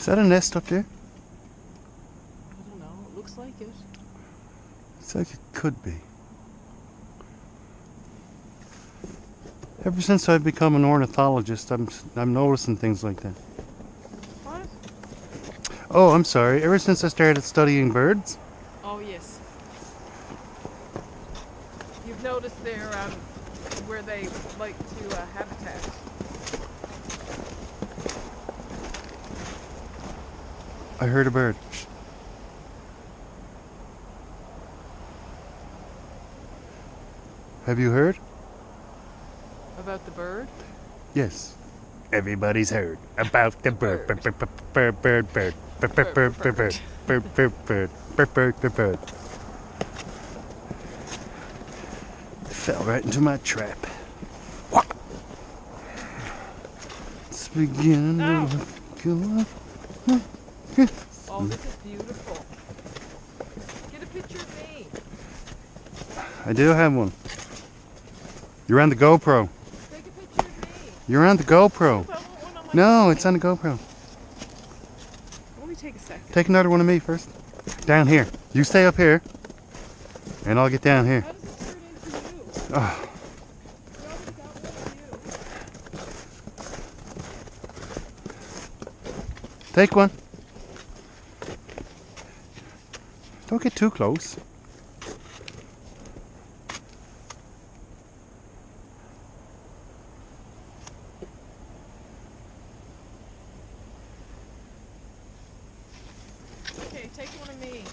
Is that a nest up there? I don't know. It looks like it. It's like it could be. Ever since I've become an ornithologist, I'm noticing things like that. What? Oh, I'm sorry. Ever since I started studying birds. Oh, yes. You've noticed their, where they like to habitat. I heard a bird. Have you heard? About the bird? Yes. Everybody's heard about the bird. Bird, bird, bird, bird, bird, bird, bird, bird, bird, bird, bird, bird, bird, bird, bird, bird. Fell right into my trap. It's beginning to go. Oh, this is beautiful. Get a picture of me. I do have one. You're on the GoPro. Take a picture of me. You're on the GoPro. I want one on my No, phone. it's on the GoPro. Let me take a second. Take another one of me first. Down here. You stay up here, and I'll get down here. How does it turn into you? Oh, We always got one of you. take one. Don't get too close. Okay, take one of me.